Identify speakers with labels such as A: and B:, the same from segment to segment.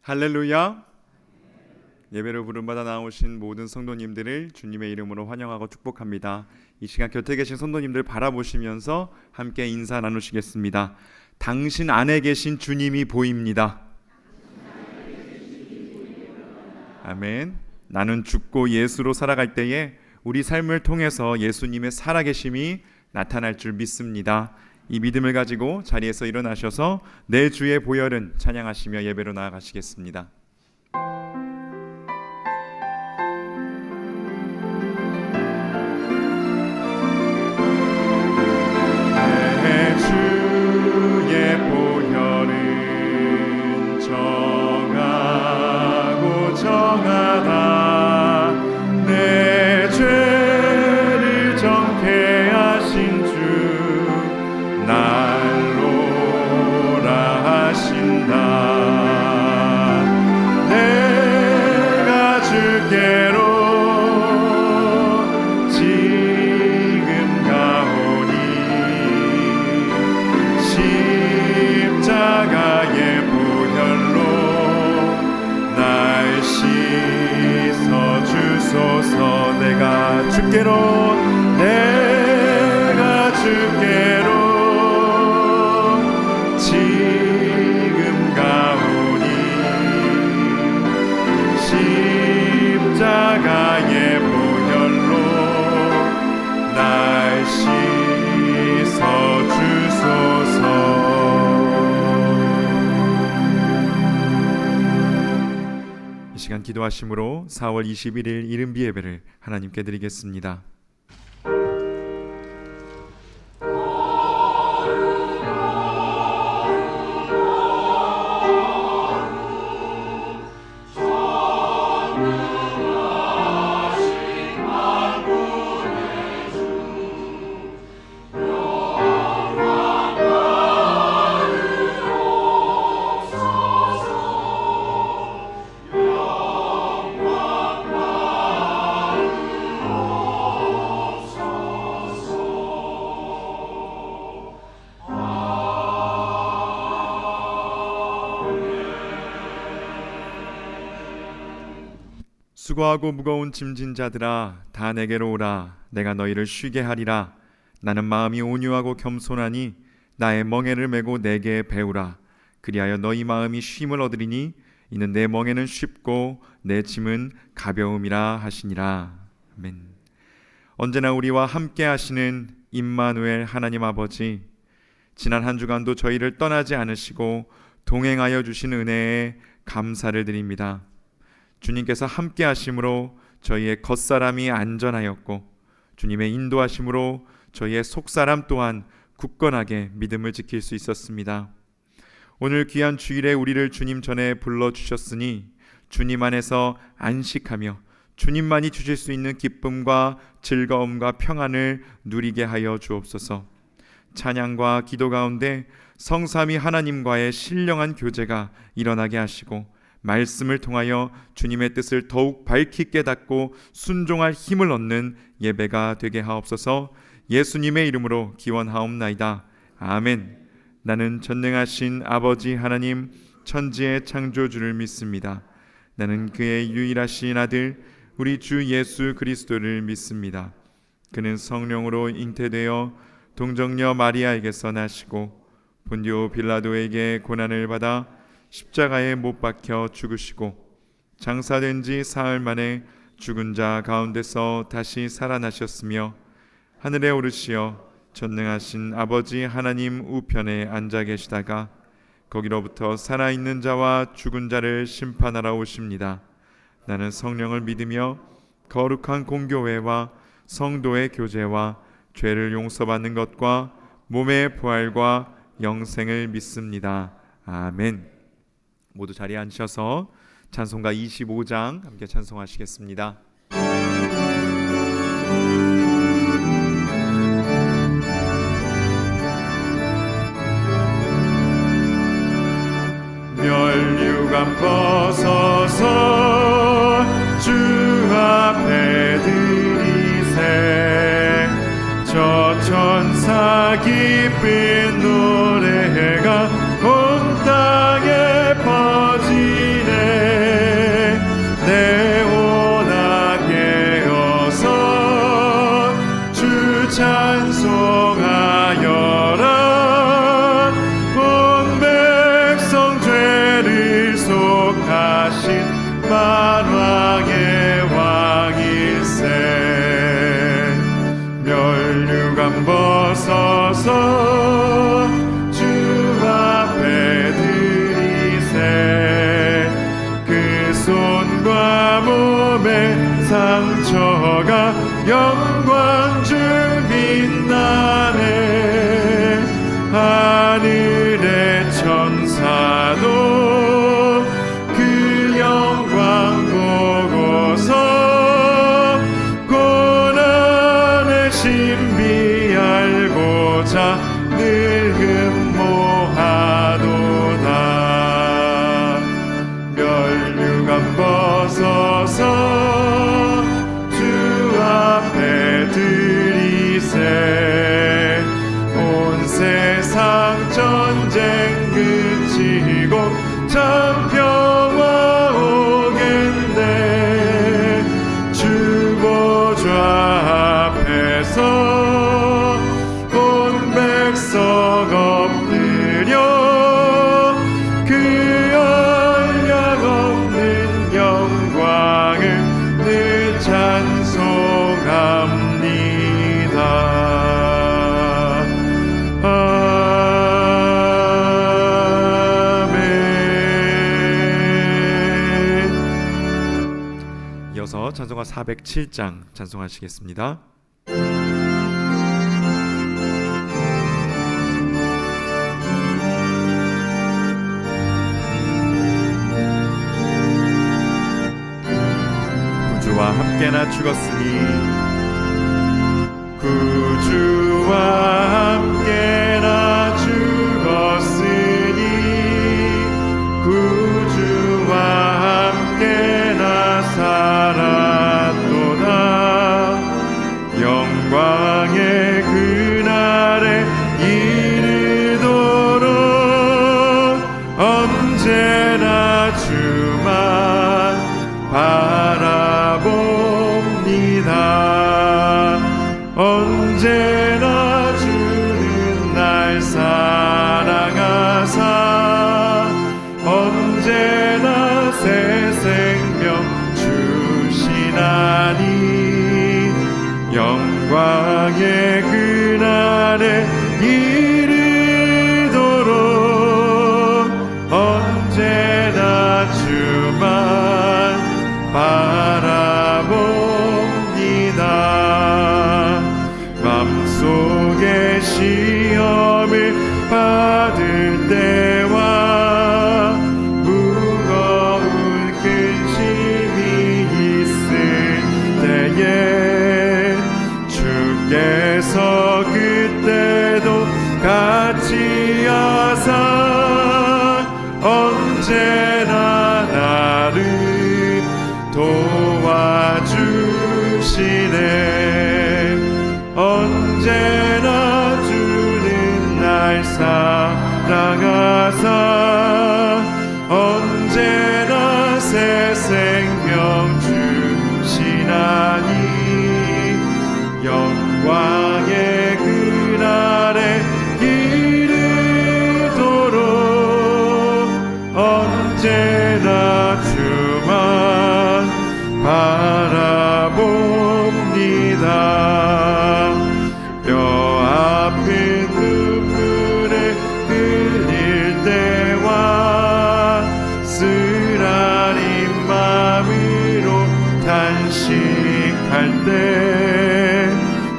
A: 할렐루야. 예배를 부름받아 나오신 모든 성도님들을 주님의 이름으로 환영하고 축복합니다. 이 시간 곁에 계신 성도님들 바라보시면서 함께 인사 나누시겠습니다. 당신 안에 계신 주님이 보입니다. 아멘. 나는 죽고 예수로 살아갈 때에 우리 삶을 통해서 예수님의 살아계심이 나타날 줄 믿습니다. 이 믿음을 가지고 자리에서 일어나셔서 내 주의 보혈은 찬양하시며 예배로 나아가시겠습니다. 내 주의 보혈은 정하고 정하다. 내 죄를 정케 하신 주 날로라 하신다. 내가 주께로 지금 가오니 십자가의 보혈로 날 씻어 주소서. 내가 주께로 지금 가오니 십자가의 보혈로 날 씻어 주소서. 이 시간 기도하심으로 4월 21일 이른비 예배를 하나님께 드리겠습니다. 수고하고 무거운 짐진 자들아 다 내게로 오라. 내가 너희를 쉬게 하리라. 나는 마음이 온유하고 겸손하니 나의 멍에를 메고 내게 배우라. 그리하여 너희 마음이 쉼을 얻으리니 이는 내 멍에는 쉽고 내 짐은 가벼움이라 하시니라. 아멘. 언제나 우리와 함께 하시는 임마누엘 하나님 아버지, 지난 한 주간도 저희를 떠나지 않으시고 동행하여 주신 은혜에 감사를 드립니다. 주님께서 함께 하심으로 저희의 겉사람이 안전하였고 주님의 인도하심으로 저희의 속사람 또한 굳건하게 믿음을 지킬 수 있었습니다. 오늘 귀한 주일에 우리를 주님 전에 불러주셨으니 주님 안에서 안식하며 주님만이 주실 수 있는 기쁨과 즐거움과 평안을 누리게 하여 주옵소서. 찬양과 기도 가운데 성삼위 하나님과의 신령한 교제가 일어나게 하시고 말씀을 통하여 주님의 뜻을 더욱 밝히 깨닫고 순종할 힘을 얻는 예배가 되게 하옵소서. 예수님의 이름으로 기원하옵나이다. 아멘. 나는 전능하신 아버지 하나님 천지의 창조주를 믿습니다. 나는 그의 유일하신 아들 우리 주 예수 그리스도를 믿습니다. 그는 성령으로 잉태되어 동정녀 마리아에게서 나시고 본디오 빌라도에게 고난을 받아 십자가에 못 박혀 죽으시고 장사된 지 사흘 만에 죽은 자 가운데서 다시 살아나셨으며 하늘에 오르시어 전능하신 아버지 하나님 우편에 앉아 계시다가 거기로부터 살아있는 자와 죽은 자를 심판하러 오십니다. 나는 성령을 믿으며 거룩한 공교회와 성도의 교제와 죄를 용서받는 것과 몸의 부활과 영생을 믿습니다. 아멘. 모두 자리에 앉으셔서 찬송가 25장 함께 찬송하시겠습니다. 멸류관 벗어서 주 앞에 드리세. 저 천사 기쁜 노래가 온 땅에 퍼지네. 영광 중 빛나네. 하늘의 천사도 그 영광 보고서 고난의 신비 알고자 늘 흠모하도다. 면류관 벗어서 들이세. 온 세상 전쟁 그치고 참 평화 오겠네. 주 보좌 앞에서 온 백성 엎드려 그 한량없는 영광을 늘 찬송합니다. 이어서 찬송가 407장 찬송하시겠습니다. 구주와 함께나 죽었으니 구주와 함께나 죽었으니 구주와 함께나 살았도다. 영광의 그날에 이르도록 언제나 주만 바라봅니다. 언제나 주는 날 사랑하사 언제나 새 생명 주시나니. 영광의 그날에 이르도록 언제나 주만 바라봅니다. 맘속에 시험을 받을 때와 무거운 근심이 있을 때에 주께서 그때도 같이 하사 언제나 나를 도와주시네. 언제나 주는 날 사랑하사 언제나 새 생명 주시나니. 영광의 그날에 이르도록 언제나 주만 바라봅니다. 뼈 아픈 눈물을 흘릴 때와 쓰라린 마음으로 탄식할 때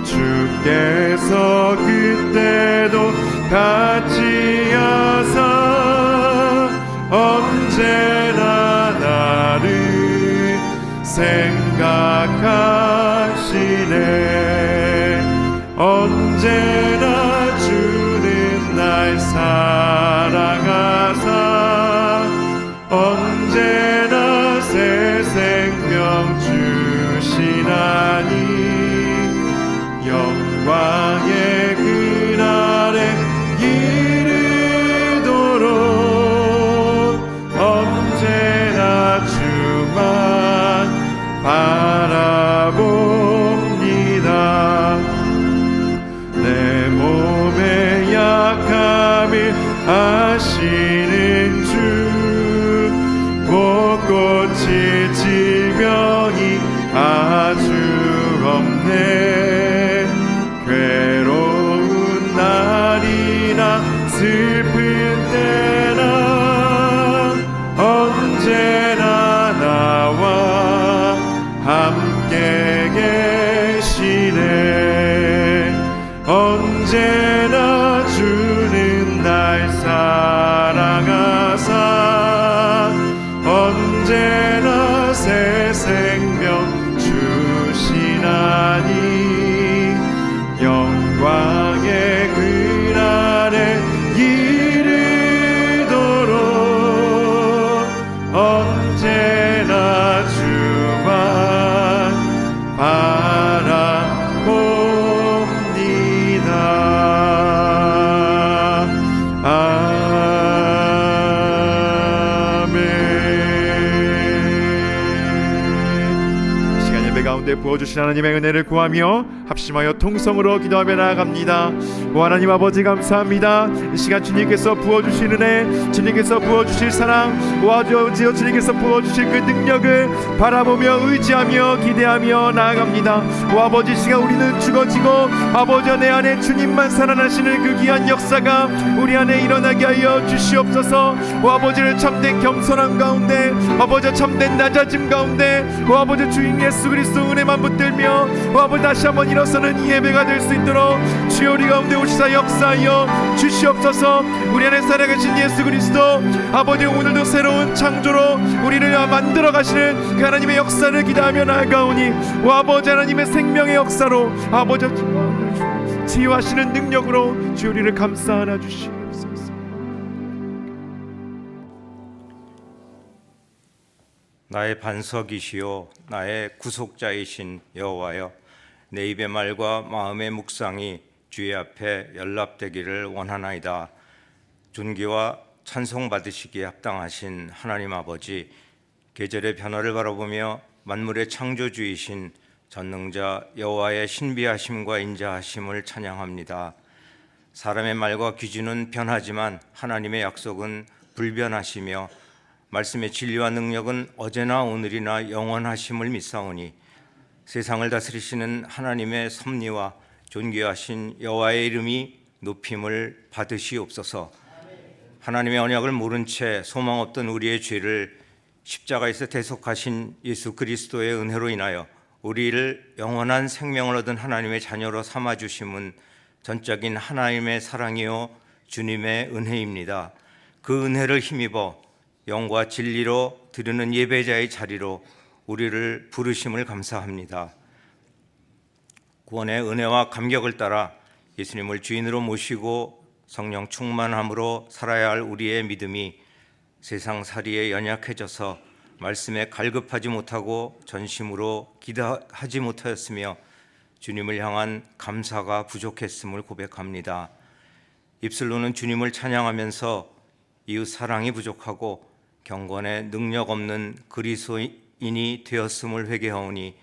A: 주께서 그때도 같이 하사 언제나 나를 생각하시네. 언제나 주는 날 사랑하사 언제나 새 생명 주시나니. 영광의 그날에 이르도록 언제나 주만 바라봅니다. 내 몸의 약함을 아시는 주, 못 고칠 질병이 아주 없네. 괴로운 날이나 슬픈 때나 언제나 나와 함께 계시 부어주신 하나님의 은혜를 구하며 합심하여 통성으로 기도하며 나아갑니다. 오 하나님 아버지 감사합니다. 이 시간 주님께서 부어주신 은혜, 주님께서 부어주실 사랑, 오 아버지 주님께서 부어주실 그 능력을 바라보며 의지하며 기대하며 나아갑니다. 오 아버지, 이 시간 우리는 죽어지고 아버지 내 안에 주님만 살아나시는 그 귀한 역사가 우리 안에 일어나게 하여 주시옵소서. 오 아버지를 참된 겸손함 가운데, 아버지 참된 낮아짐 가운데, 오 아버지 주인 예수 그리스도 은혜만 붙들며 오 아버지 다시 한번 일어서는 이 예배가 될 수 있도록 주여 우리 가운데 오시사 역사하여 주시옵소서. 우리 안에 살아계신 예수 그리스도 아버지, 오늘도 새로운 창조로 우리를 만들어 가시는 그 하나님의 역사를 기대하며 나아가오니 오 아버지 하나님의 생명의 역사로 아버지 치유하시는 능력으로 주 우리를 감싸 안아 주시옵소서.
B: 나의 반석이시요 나의 구속자이신 여호와여, 내 입의 말과 마음의 묵상이 주의 앞에 연락되기를 원하나이다. 존귀와 찬송 받으시기에 합당하신 하나님 아버지, 계절의 변화를 바라보며 만물의 창조주이신 전능자 여호와의 신비하심과 인자하심을 찬양합니다. 사람의 말과 기준은 변하지만 하나님의 약속은 불변하시며 말씀의 진리와 능력은 어제나 오늘이나 영원하심을 믿사오니 세상을 다스리시는 하나님의 섭리와 존귀하신 여호와의 이름이 높임을 받으시옵소서. 하나님의 언약을 모른 채 소망 없던 우리의 죄를 십자가에서 대속하신 예수 그리스도의 은혜로 인하여 우리를 영원한 생명을 얻은 하나님의 자녀로 삼아주심은 전적인 하나님의 사랑이요 주님의 은혜입니다. 그 은혜를 힘입어 영과 진리로 드리는 예배자의 자리로 우리를 부르심을 감사합니다. 구원의 은혜와 감격을 따라 예수님을 주인으로 모시고 성령 충만함으로 살아야 할 우리의 믿음이 세상살이에 연약해져서 말씀에 갈급하지 못하고 전심으로 기도하지 못하였으며 주님을 향한 감사가 부족했음을 고백합니다. 입술로는 주님을 찬양하면서 이웃 사랑이 부족하고 경건에 능력 없는 그리스도인이 되었음을 회개하오니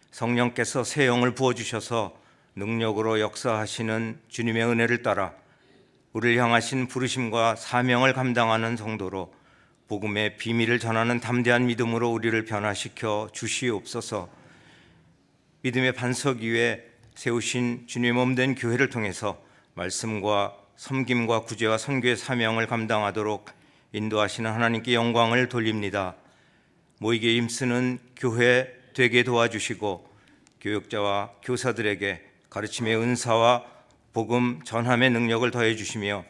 B: 성령께서 새 영을 부어주셔서 능력으로 역사하시는 주님의 은혜를 따라 우리를 향하신 부르심과 사명을 감당하는 성도로 복음의 비밀을 전하는 담대한 믿음으로 우리를 변화시켜 주시옵소서. 믿음의 반석 위에 세우신 주님의 몸된 교회를 통해서 말씀과 섬김과 구제와 선교의 사명을 감당하도록 인도하시는 하나님께 영광을 돌립니다. 모이기에 힘쓰는 교회 되게 도와주시고 교육자와 교사들에게 가르침의 은사와 복음 전함의 능력을 더해 주시며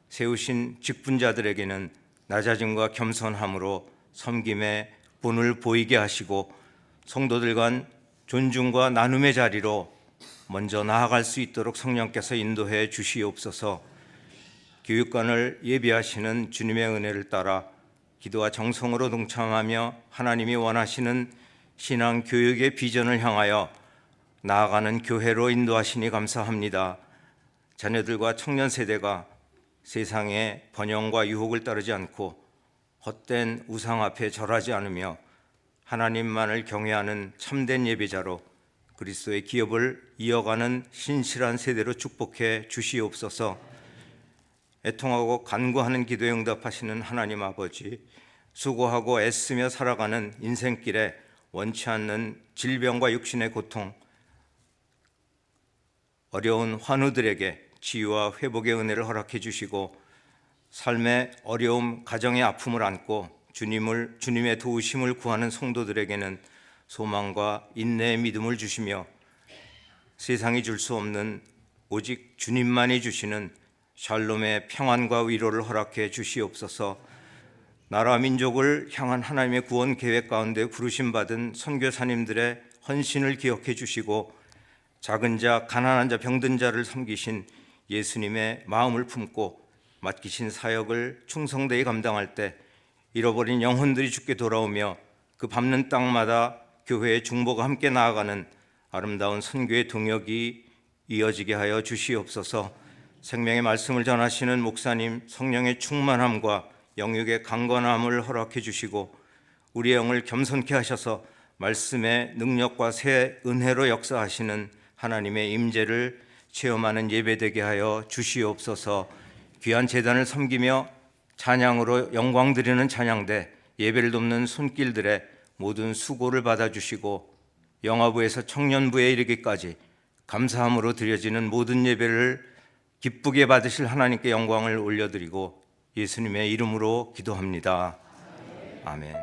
B: 세우신 직분자들에게는 낮아짐과 겸손함으로 섬김의 본을 보이게 하시고 성도들 간 존중과 나눔의 자리로 먼저 나아갈 수 있도록 성령께서 인도해 주시옵소서. 교육관을 예비하시는 주님의 은혜를 따라 기도와 정성으로 동참하며 하나님이 원하시는 신앙 교육의 비전을 향하여 나아가는 교회로 인도하시니 감사합니다. 자녀들과 청년 세대가 세상의 번영과 유혹을 따르지 않고 헛된 우상 앞에 절하지 않으며 하나님만을 경외하는 참된 예배자로 그리스도의 기업을 이어가는 신실한 세대로 축복해 주시옵소서. 애통하고 간구하는 기도에 응답하시는 하나님 아버지, 수고하고 애쓰며 살아가는 인생길에 원치 않는 질병과 육신의 고통, 어려운 환우들에게 치유와 회복의 은혜를 허락해 주시고 삶의 어려움, 가정의 아픔을 안고 주님의 도우심을 구하는 성도들에게는 소망과 인내의 믿음을 주시며 세상이 줄 수 없는 오직 주님만이 주시는 샬롬의 평안과 위로를 허락해 주시옵소서. 나라 민족을 향한 하나님의 구원 계획 가운데 부르심받은 선교사님들의 헌신을 기억해 주시고 작은 자, 가난한 자, 병든 자를 섬기신 예수님의 마음을 품고 맡기신 사역을 충성되이 감당할 때 잃어버린 영혼들이 주께 돌아오며 그 밟는 땅마다 교회의 중보가 함께 나아가는 아름다운 선교의 동역이 이어지게 하여 주시옵소서. 생명의 말씀을 전하시는 목사님 성령의 충만함과 영육의 강건함을 허락해 주시고 우리의 영을 겸손케 하셔서 말씀의 능력과 새 은혜로 역사하시는 하나님의 임재를 체험하는 예배되게 하여 주시옵소서. 귀한 제단을 섬기며 찬양으로 영광 드리는 찬양대, 예배를 돕는 손길들의 모든 수고를 받아주시고 영화부에서 청년부에 이르기까지 감사함으로 드려지는 모든 예배를 기쁘게 받으실 하나님께 영광을 올려드리고 예수님의 이름으로 기도합니다. 아멘.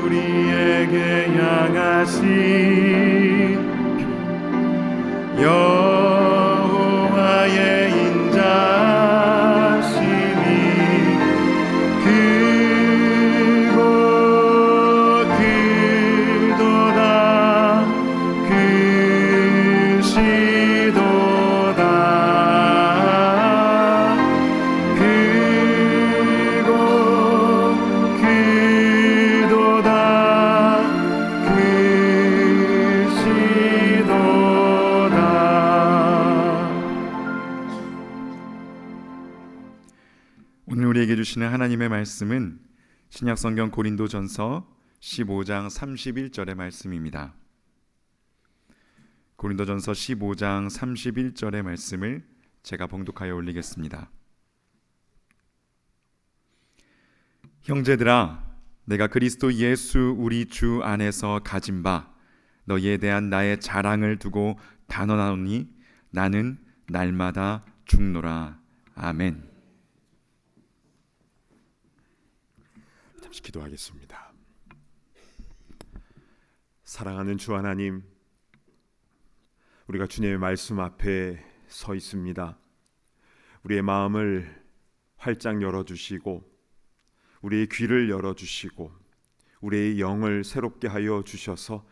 A: 우리에게 향하신 여호와의 인자심이 크고 크도다 크시도다 크고 크도다 크시도다. 오늘 우리에게 주시는 하나님의 말씀은 신약성경 고린도전서 15장 31절의 말씀입니다. 고린도전서 15장 31절의 말씀을 제가 봉독하여 올리겠습니다. 형제들아, 내가 그리스도 예수 우리 주 안에서 가진 바 너희에 대한 나의 자랑을 두고 단언하노니 나는 날마다 죽노라. 아멘.
C: 잠시 기도하겠습니다. 사랑하는 주 하나님, 우리가 주님의 말씀 앞에 서 있습니다. 우리의 마음을 활짝 열어주시고 우리의 귀를 열어주시고 우리의 영을 새롭게 하여 주셔서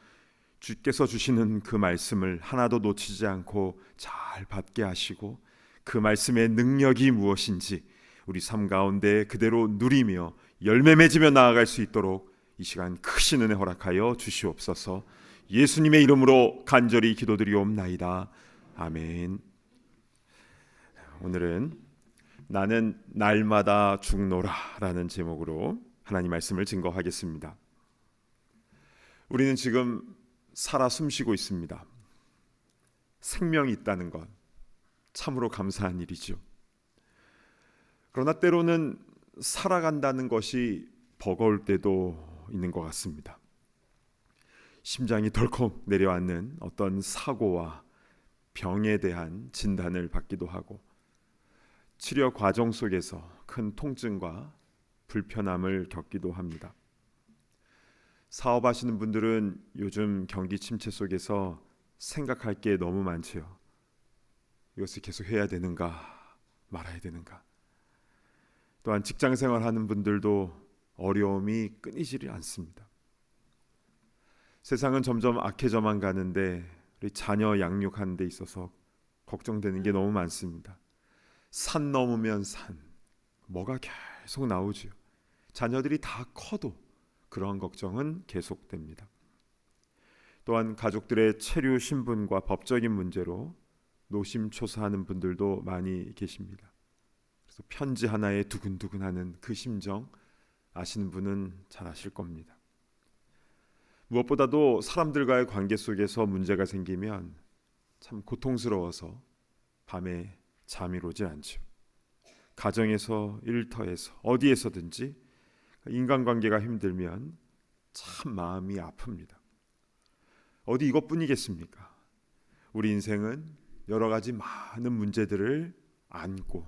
C: 주께서 주시는 그 말씀을 하나도 놓치지 않고 잘 받게 하시고 그 말씀의 능력이 무엇인지 우리 삶 가운데 그대로 누리며 열매 맺으며 나아갈 수 있도록 이 시간 크신 은혜 허락하여 주시옵소서. 예수님의 이름으로 간절히 기도드리옵나이다. 아멘. 오늘은 나는 날마다 죽노라 라는 제목으로 하나님 말씀을 증거하겠습니다. 우리는 지금 살아 숨쉬고 있습니다. 생명이 있다는 것 참으로 감사한 일이죠. 그러나 때로는 살아간다는 것이 버거울 때도 있는 것 같습니다. 심장이 덜컥 내려앉는 어떤 사고와 병에 대한 진단을 받기도 하고, 치료 과정 속에서 큰 통증과 불편함을 겪기도 합니다. 사업하시는 분들은 요즘 경기 침체 속에서 생각할 게 너무 많지요. 이것을 계속 해야 되는가 말아야 되는가. 또한 직장생활 하는 분들도 어려움이 끊이질 않습니다. 세상은 점점 악해져만 가는데 우리 자녀 양육하는 데 있어서 걱정되는 게 너무 많습니다. 산 넘으면 산, 뭐가 계속 나오지요. 자녀들이 다 커도 그러한 걱정은 계속됩니다. 또한 가족들의 체류 신분과 법적인 문제로 노심초사하는 분들도 많이 계십니다. 그래서 편지 하나에 두근두근하는 그 심정 아시는 분은 잘 아실 겁니다. 무엇보다도 사람들과의 관계 속에서 문제가 생기면 참 고통스러워서 밤에 잠이 오질 않죠. 가정에서, 일터에서, 어디에서든지 인간관계가 힘들면 참 마음이 아픕니다. 어디 이것뿐이겠습니까? 우리 인생은 여러 가지 많은 문제들을 안고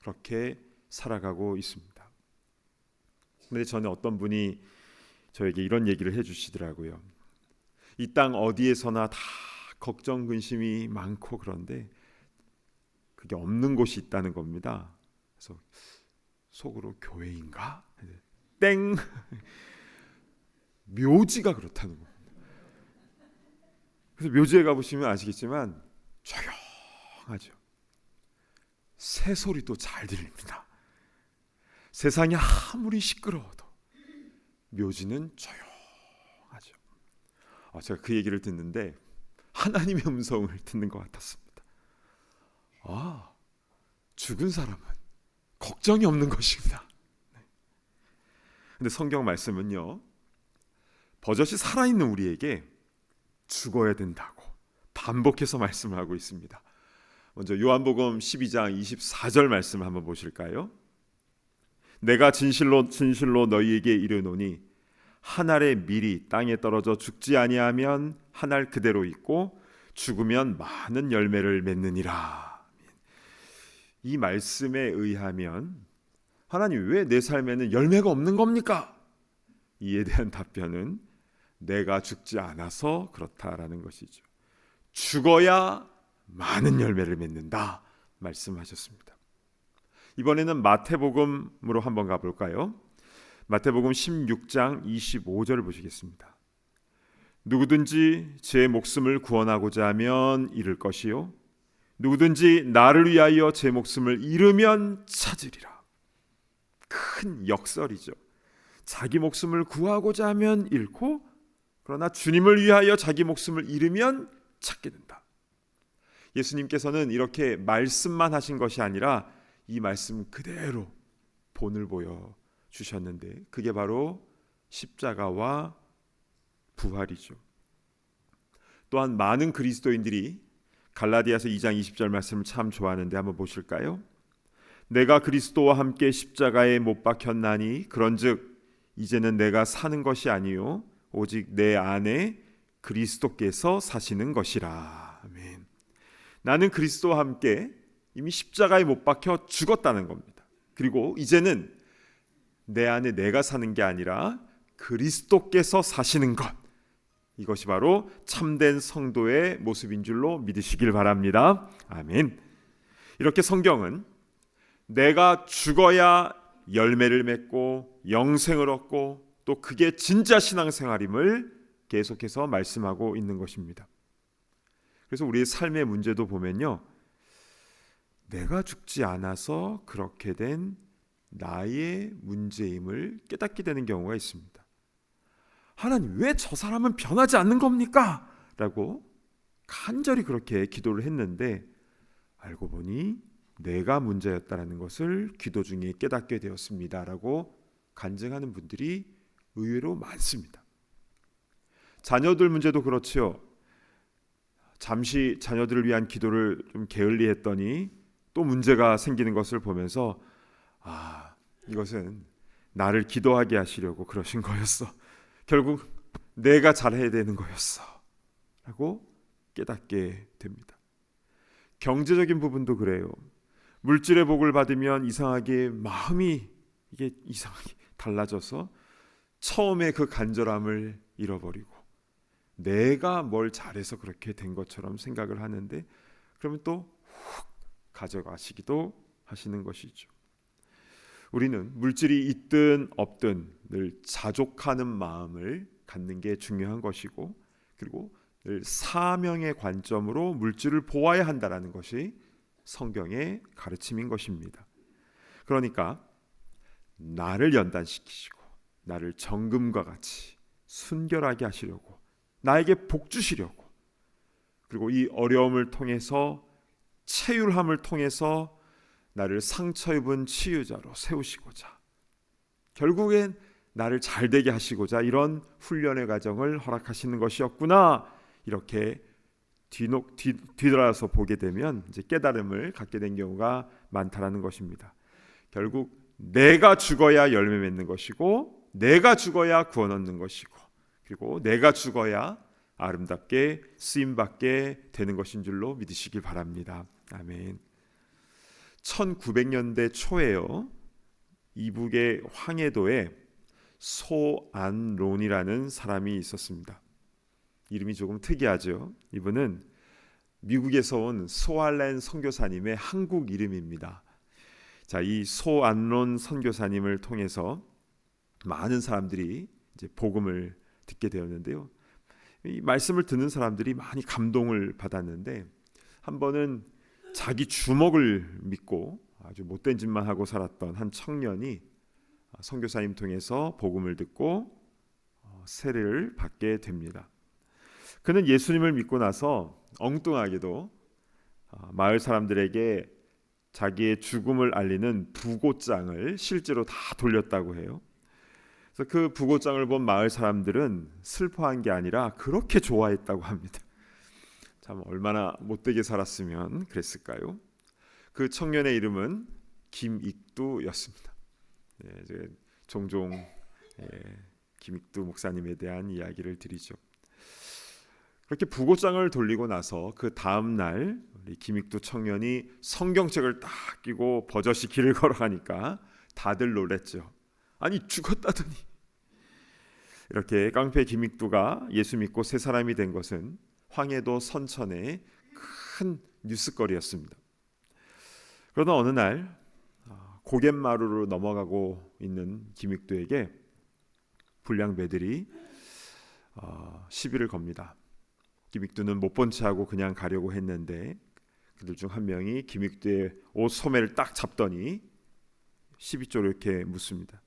C: 그렇게 살아가고 있습니다. 그런데 저는 어떤 분이 저에게 이런 얘기를 해주시더라고요. 이 땅 어디에서나 다 걱정 근심이 많고 그런데 그게 없는 곳이 있다는 겁니다. 그래서 속으로 교회인가? 땡! 묘지가 그렇다는 겁니다. 그래서 묘지에 가보시면 아시겠지만 조용하죠. 새소리도 잘 들립니다. 세상이 아무리 시끄러워도 묘지는 조용하죠. 제가 그 얘기를 듣는데 하나님의 음성을 듣는 것 같았습니다. 죽은 사람은 걱정이 없는 것입니다. 근데 성경 말씀은요, 버젓이 살아있는 우리에게 죽어야 된다고 반복해서 말씀을 하고 있습니다. 먼저 요한복음 12장 24절 말씀 한번 보실까요? 내가 진실로 진실로 너희에게 이르노니 한 알의 밀이 땅에 떨어져 죽지 아니하면 한 알 그대로 있고 죽으면 많은 열매를 맺느니라. 이 말씀에 의하면 하나님 왜 내 삶에는 열매가 없는 겁니까? 이에 대한 답변은 내가 죽지 않아서 그렇다라는 것이죠. 죽어야 많은 열매를 맺는다 말씀하셨습니다. 이번에는 마태복음으로 한번 가볼까요? 마태복음 16장 25절을 보시겠습니다. 누구든지 제 목숨을 구원하고자 하면 잃을 것이요 누구든지 나를 위하여 제 목숨을 잃으면 찾으리라. 큰 역설이죠. 자기 목숨을 구하고자 하면 잃고 그러나 주님을 위하여 자기 목숨을 잃으면 찾게 된다. 예수님께서는 이렇게 말씀만 하신 것이 아니라 이 말씀 그대로 본을 보여주셨는데 그게 바로 십자가와 부활이죠. 또한 많은 그리스도인들이 갈라디아서 2장 20절 말씀을 참 좋아하는데 한번 보실까요? 내가 그리스도와 함께 십자가에 못 박혔나니 그런즉 이제는 내가 사는 것이 아니요 오직 내 안에 그리스도께서 사시는 것이라. 아멘. 나는 그리스도와 함께 이미 십자가에 못 박혀 죽었다는 겁니다. 그리고 이제는 내 안에 내가 사는 게 아니라 그리스도께서 사시는 것, 이것이 바로 참된 성도의 모습인 줄로 믿으시길 바랍니다. 아멘. 이렇게 성경은 내가 죽어야 열매를 맺고 영생을 얻고 또 그게 진짜 신앙생활임을 계속해서 말씀하고 있는 것입니다. 그래서 우리의 삶의 문제도 보면요, 내가 죽지 않아서 그렇게 된 나의 문제임을 깨닫게 되는 경우가 있습니다. 하나님, 왜 저 사람은 변하지 않는 겁니까? 라고 간절히 그렇게 기도를 했는데 알고 보니 내가 문제였다는 것을 기도 중에 깨닫게 되었습니다 라고 간증하는 분들이 의외로 많습니다. 자녀들 문제도 그렇지요. 잠시 자녀들을 위한 기도를 좀 게을리했더니 또 문제가 생기는 것을 보면서 이것은 나를 기도하게 하시려고 그러신 거였어. 결국 내가 잘해야 되는 거였어 라고 깨닫게 됩니다. 경제적인 부분도 그래요. 물질의 복을 받으면 이상하게 마음이 이상하게 달라져서 처음에 그 간절함을 잃어버리고 내가 뭘 잘해서 그렇게 된 것처럼 생각을 하는데, 그러면 또 훅 가져가시기도 하시는 것이죠. 우리는 물질이 있든 없든 늘 자족하는 마음을 갖는 게 중요한 것이고, 그리고 늘 사명의 관점으로 물질을 보아야 한다는 것이 성경의 가르침인 것입니다. 그러니까 나를 연단시키시고 나를 정금과 같이 순결하게 하시려고, 나에게 복 주시려고, 그리고 이 어려움을 통해서, 체휼함을 통해서 나를 상처 입은 치유자로 세우시고자, 결국엔 나를 잘되게 하시고자 이런 훈련의 과정을 허락하시는 것이었구나, 이렇게 뒤돌아서 보게 되면 이제 깨달음을 갖게 된 경우가 많다라는 것입니다. 결국 내가 죽어야 열매 맺는 것이고, 내가 죽어야 구원 얻는 것이고, 그리고 내가 죽어야 아름답게 쓰임받게 되는 것인 줄로 믿으시기 바랍니다. 아멘. 1900년대 초에요, 이북의 황해도에 소안론이라는 사람이 있었습니다. 이름이 조금 특이하죠. 이분은 미국에서 온 소알렌 선교사님의 한국 이름입니다. 자, 이 소안론 선교사님을 통해서 많은 사람들이 이제 복음을 듣게 되었는데요. 이 말씀을 듣는 사람들이 많이 감동을 받았는데, 한 번은 자기 주먹을 믿고 아주 못된 짓만 하고 살았던 한 청년이 선교사님 통해서 복음을 듣고 세례를 받게 됩니다. 그는 예수님을 믿고 나서 엉뚱하게도 마을 사람들에게 자기의 죽음을 알리는 부고장을 실제로 다 돌렸다고 해요. 그래서 그 부고장을 본 마을 사람들은 슬퍼한 게 아니라 그렇게 좋아했다고 합니다. 참 얼마나 못되게 살았으면 그랬을까요? 그 청년의 이름은 김익두였습니다. 종종 김익두 목사님에 대한 이야기를 드리죠. 그렇게 부고장을 돌리고 나서 그 다음 날 우리 김익두 청년이 성경책을 딱 끼고 버젓이 길을 걸어가니까 다들 놀랬죠. 아니, 죽었다더니. 이렇게 깡패 김익두가 예수 믿고 새 사람이 된 것은 황해도 선천의 큰 뉴스거리였습니다. 그러던 어느 날 고갯마루로 넘어가고 있는 김익두에게 불량배들이 시비를 겁니다. 김익두는 못 본 채하고 그냥 가려고 했는데, 그들 중 한 명이 김익두의 옷 소매를 딱 잡더니 시비조로 이렇게 묻습니다.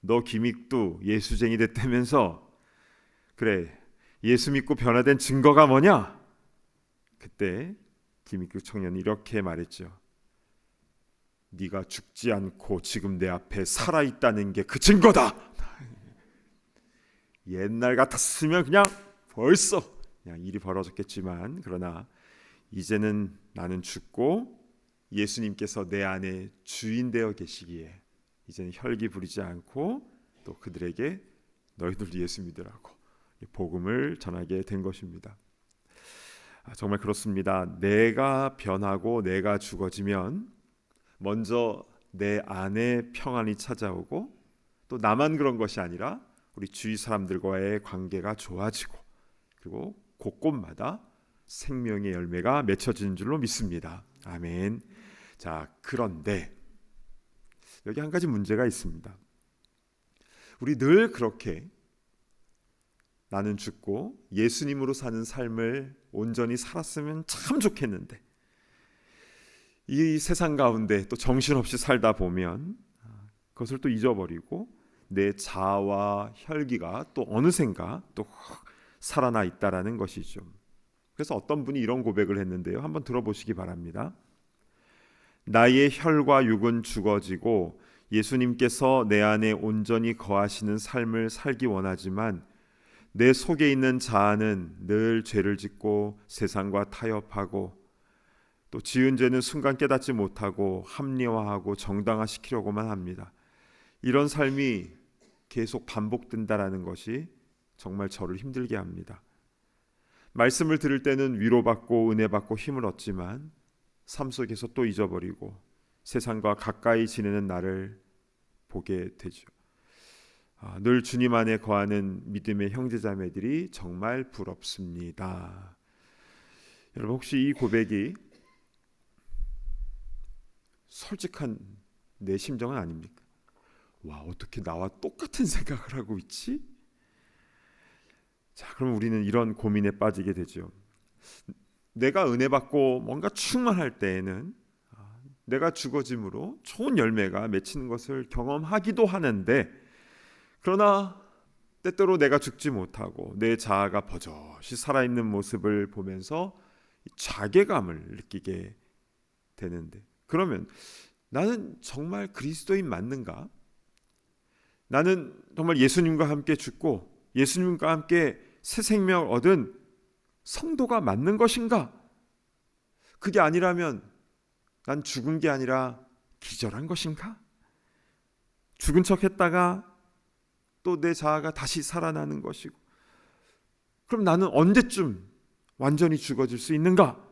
C: 너 김익두 예수쟁이 됐다면서? 그래, 예수 믿고 변화된 증거가 뭐냐? 그때 김익두 청년이 이렇게 말했죠. 네가 죽지 않고 지금 내 앞에 살아있다는 게 그 증거다. 옛날 같았으면 그냥 벌써 그냥 일이 벌어졌겠지만, 그러나 이제는 나는 죽고 예수님께서 내 안에 주인 되어 계시기에 이제는 혈기 부리지 않고 또 그들에게 너희들도 예수 믿으라고 복음을 전하게 된 것입니다. 정말 그렇습니다. 내가 변하고 내가 죽어지면 먼저 내 안에 평안이 찾아오고, 또 나만 그런 것이 아니라 우리 주위 사람들과의 관계가 좋아지고, 그리고 곳곳마다 생명의 열매가 맺혀지는 줄로 믿습니다. 아멘. 자, 그런데 여기 한 가지 문제가 있습니다. 우리 늘 그렇게 나는 죽고 예수님으로 사는 삶을 온전히 살았으면 참 좋겠는데, 이 세상 가운데 또 정신없이 살다 보면 그것을 또 잊어버리고 내 자아와 혈기가 또 어느샌가 또 살아나 있다라는 것이죠. 그래서 어떤 분이 이런 고백을 했는데요. 한번 들어보시기 바랍니다. 나의 혈과 육은 죽어지고 예수님께서 내 안에 온전히 거하시는 삶을 살기 원하지만 내 속에 있는 자아는 늘 죄를 짓고 세상과 타협하고 또 지은 죄는 순간 깨닫지 못하고 합리화하고 정당화시키려고만 합니다. 이런 삶이 계속 반복된다라는 것이 정말 저를 힘들게 합니다. 말씀을 들을 때는 위로받고 은혜받고 힘을 얻지만 삶 속에서 또 잊어버리고 세상과 가까이 지내는 나를 보게 되죠. 늘 주님 안에 거하는 믿음의 형제자매들이 정말 부럽습니다. 여러분, 혹시 이 고백이 솔직한 내 심정은 아닙니까? 와, 어떻게 나와 똑같은 생각을 하고 있지? 자, 그럼 우리는 이런 고민에 빠지게 되죠. 내가 은혜 받고 뭔가 충만할 때에는 내가 죽어짐으로 좋은 열매가 맺히는 것을 경험하기도 하는데, 그러나 때때로 내가 죽지 못하고 내 자아가 버젓이 살아있는 모습을 보면서 자괴감을 느끼게 되는데, 그러면 나는 정말 그리스도인 맞는가? 나는 정말 예수님과 함께 죽고 예수님과 함께 새 생명을 얻은 성도가 맞는 것인가? 그게 아니라면 난 죽은 게 아니라 기절한 것인가? 죽은 척 했다가 또 내 자아가 다시 살아나는 것이고, 그럼 나는 언제쯤 완전히 죽어질 수 있는가?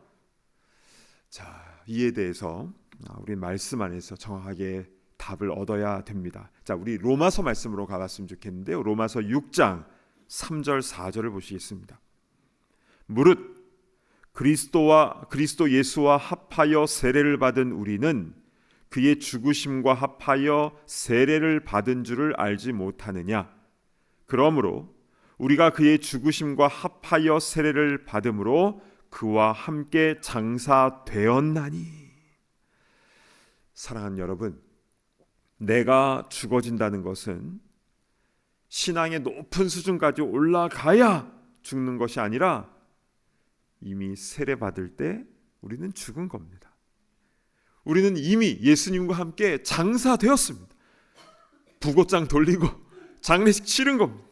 C: 자, 이에 대해서 우리 말씀 안에서 정확하게 답을 얻어야 됩니다. 자, 우리 로마서 말씀으로 가봤으면 좋겠는데요. 로마서 6장 3절 4절을 보시겠습니다. 무릇 그리스도 예수와 합하여 세례를 받은 우리는 그의 죽으심과 합하여 세례를 받은 줄을 알지 못하느냐? 그러므로 우리가 그의 죽으심과 합하여 세례를 받음으로 그와 함께 장사되었나니. 사랑하는 여러분, 내가 죽어진다는 것은 신앙의 높은 수준까지 올라가야 죽는 것이 아니라 이미 세례 받을 때 우리는 죽은 겁니다. 우리는 이미 예수님과 함께 장사되었습니다. 부고장 돌리고 장례식 치른 겁니다.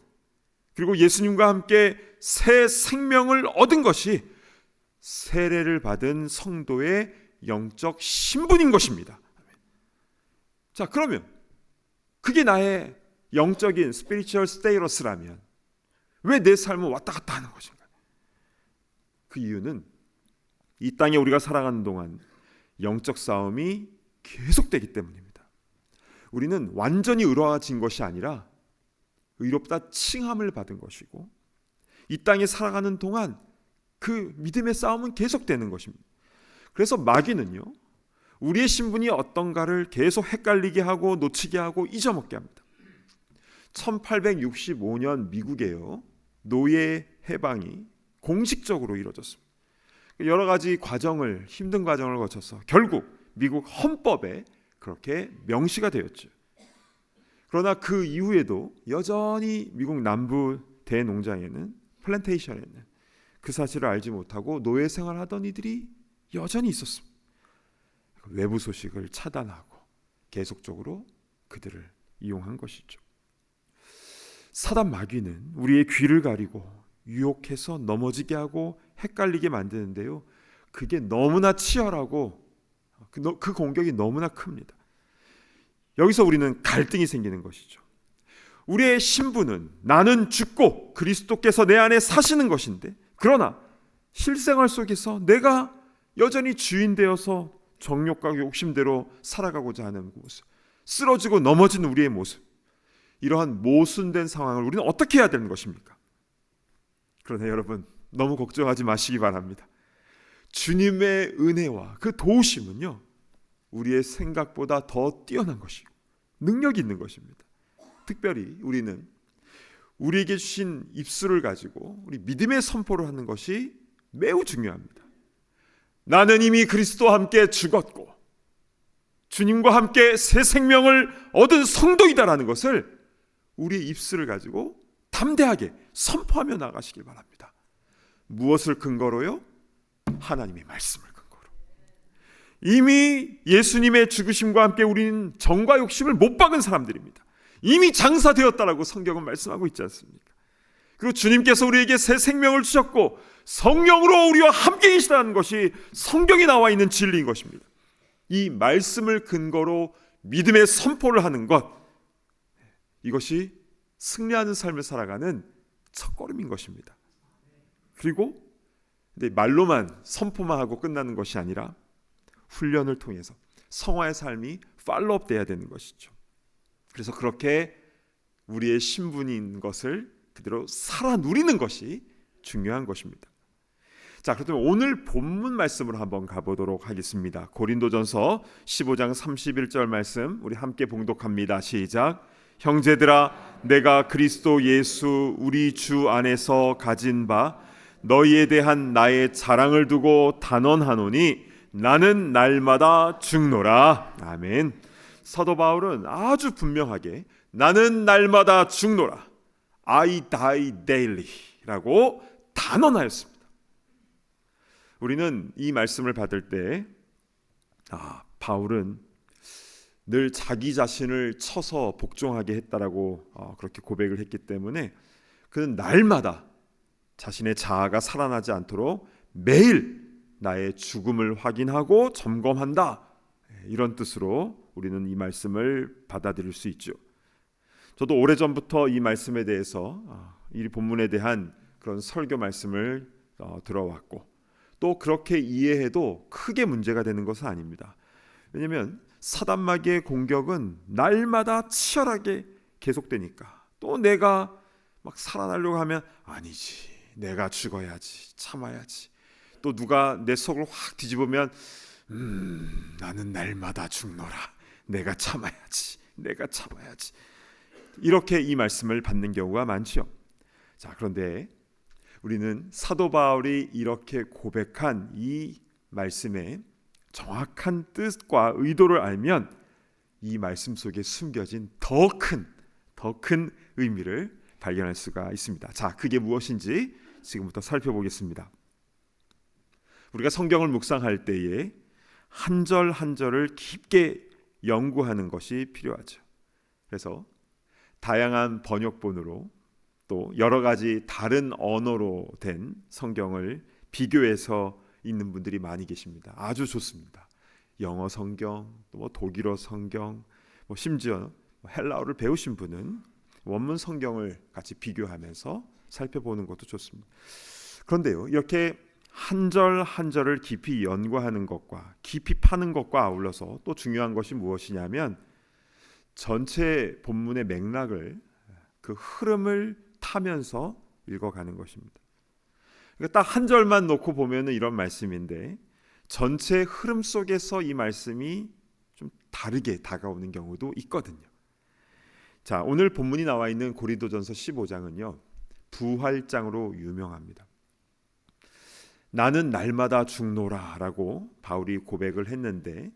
C: 그리고 예수님과 함께 새 생명을 얻은 것이 세례를 받은 성도의 영적 신분인 것입니다. 자, 그러면 그게 나의 영적인 스피리추얼 스테이러스라면 왜 내 삶은 왔다 갔다 하는 것인가? 그 이유는 이 땅에 우리가 살아가는 동안 영적 싸움이 계속되기 때문입니다. 우리는 완전히 의로워진 것이 아니라 의롭다 칭함을 받은 것이고, 이 땅에 살아가는 동안 그 믿음의 싸움은 계속되는 것입니다. 그래서 마귀는요, 우리의 신분이 어떤가를 계속 헷갈리게 하고 놓치게 하고 잊어먹게 합니다. 1865년 미국에요, 노예 해방이 공식적으로 이루어졌습니다. 여러 가지 과정을, 힘든 과정을 거쳐서 결국 미국 헌법에 그렇게 명시가 되었죠. 그러나 그 이후에도 여전히 미국 남부 대농장에는, 플랜테이션에는 그 사실을 알지 못하고 노예 생활하던 이들이 여전히 있었습니다. 외부 소식을 차단하고 계속적으로 그들을 이용한 것이죠. 사단 마귀는 우리의 귀를 가리고 유혹해서 넘어지게 하고 헷갈리게 만드는데요, 그게 너무나 치열하고 그 공격이 너무나 큽니다. 여기서 우리는 갈등이 생기는 것이죠. 우리의 신분은 나는 죽고 그리스도께서 내 안에 사시는 것인데, 그러나 실생활 속에서 내가 여전히 주인 되어서 정욕과 욕심대로 살아가고자 하는 모습, 쓰러지고 넘어지는 우리의 모습, 이러한 모순된 상황을 우리는 어떻게 해야 되는 것입니까? 그러나 여러분, 너무 걱정하지 마시기 바랍니다. 주님의 은혜와 그 도우심은요, 우리의 생각보다 더 뛰어난 것이고 능력이 있는 것입니다. 특별히 우리는 우리에게 주신 입술을 가지고 우리 믿음의 선포를 하는 것이 매우 중요합니다. 나는 이미 그리스도와 함께 죽었고 주님과 함께 새 생명을 얻은 성도이다라는 것을 우리의 입술을 가지고 담대하게 선포하며 나가시길 바랍니다. 무엇을 근거로요? 하나님의 말씀을 근거로. 이미 예수님의 죽으심과 함께 우리는 정과 욕심을 못 박은 사람들입니다. 이미 장사되었다라고 성경은 말씀하고 있지 않습니까? 그리고 주님께서 우리에게 새 생명을 주셨고 성령으로 우리와 함께 계시다는 것이 성경에 나와 있는 진리인 것입니다. 이 말씀을 근거로 믿음의 선포를 하는 것, 이것이 승리하는 삶을 살아가는 첫걸음인 것입니다. 그리고 말로만 선포만 하고 끝나는 것이 아니라 훈련을 통해서 성화의 삶이 팔로업 돼야 되는 것이죠. 그래서 그렇게 우리의 신분인 것을 그대로 살아 누리는 것이 중요한 것입니다. 자, 그렇다면 오늘 본문 말씀으로 한번 가보도록 하겠습니다. 고린도전서 15장 31절 말씀 우리 함께 봉독합니다. 시작. 형제들아, 내가 그리스도 예수 우리 주 안에서 가진 바 너희에 대한 나의 자랑을 두고 단언하노니 나는 날마다 죽노라. 아멘. 사도 바울은 아주 분명하게 나는 날마다 죽노라, I die daily 라고 단언하였습니다. 우리는 이 말씀을 받을 때 바울은 늘 자기 자신을 쳐서 복종하게 했다라고 그렇게 고백을 했기 때문에 그는 날마다 자신의 자아가 살아나지 않도록 매일 나의 죽음을 확인하고 점검한다, 이런 뜻으로 우리는 이 말씀을 받아들일 수 있죠. 저도 오래전부터 이 말씀에 대해서 이 본문에 대한 그런 설교 말씀을 들어왔고 또 그렇게 이해해도 크게 문제가 되는 것은 아닙니다. 왜냐하면 사단마귀의 공격은 날마다 치열하게 계속되니까, 또 내가 막 살아나려고 하면 아니지, 내가 죽어야지, 참아야지, 또 누가 내 속을 확 뒤집으면 나는 날마다 죽노라, 내가 참아야지, 내가 참아야지, 이렇게 이 말씀을 받는 경우가 많죠. 자, 그런데 우리는 사도 바울이 이렇게 고백한 이 말씀의 정확한 뜻과 의도를 알면 이 말씀 속에 숨겨진 더 큰 의미를 발견할 수가 있습니다. 자, 그게 무엇인지 지금부터 살펴보겠습니다. 우리가 성경을 묵상할 때에 한 절 한 절을 깊게 연구하는 것이 필요하죠. 그래서 다양한 번역본으로 또 여러 가지 다른 언어로 된 성경을 비교해서 읽는 분들이 많이 계십니다. 아주 좋습니다. 영어 성경, 또 독일어 성경, 심지어 헬라어를 배우신 분은 원문 성경을 같이 비교하면서 살펴보는 것도 좋습니다. 그런데요, 이렇게 한 절 한 절을 깊이 연구하는 것과 깊이 파는 것과 아울러서 또 중요한 것이 무엇이냐면 전체 본문의 맥락을, 그 흐름을 타면서 읽어가는 것입니다. 그러니까 딱 한 절만 놓고 보면은 이런 말씀인데 전체 흐름 속에서 이 말씀이 좀 다르게 다가오는 경우도 있거든요. 자, 오늘 본문이 나와 있는 고린도전서 15장은요 부활장으로 유명합니다. 나는 날마다 죽노라라고 바울이 고백을 했는데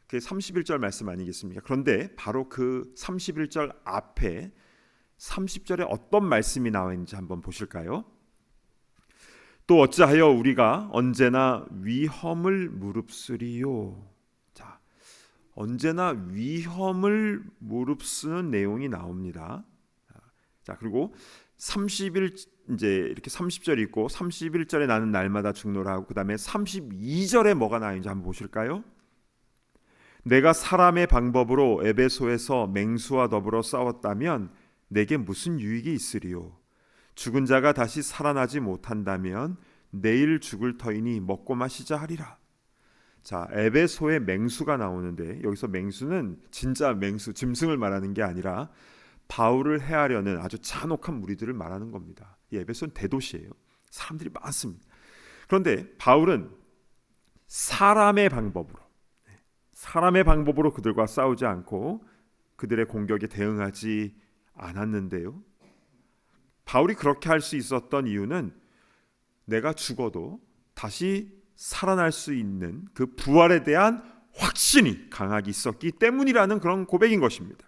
C: 그게 31절 말씀 아니겠습니까? 그런데 바로 그 31절 앞에 30절에 어떤 말씀이 나와 있는지 한번 보실까요? 또 어찌하여 우리가 언제나 위험을 무릅쓰리요. 자, 언제나 위험을 무릅쓰는 내용이 나옵니다. 자, 그리고 30일 이제 이렇게 30절 있고 31절에 나는 날마다 죽노라 하고 그다음에 32절에 뭐가 나와 있는지 한번 보실까요? 내가 사람의 방법으로 에베소에서 맹수와 더불어 싸웠다면 내게 무슨 유익이 있으리요? 죽은 자가 다시 살아나지 못한다면 내일 죽을 터이니 먹고 마시자 하리라. 자, 에베소의 맹수가 나오는데 여기서 맹수는 진짜 맹수, 짐승을 말하는 게 아니라 바울을 해하려는 아주 잔혹한 무리들을 말하는 겁니다. 이 에베소는 대도시예요. 사람들이 많습니다. 그런데 바울은 사람의 방법으로 그들과 싸우지 않고 그들의 공격에 대응하지 않았는데요. 바울이 그렇게 할 수 있었던 이유는 내가 죽어도 다시 살아날 수 있는 그 부활에 대한 확신이 강하게 있었기 때문이라는 그런 고백인 것입니다.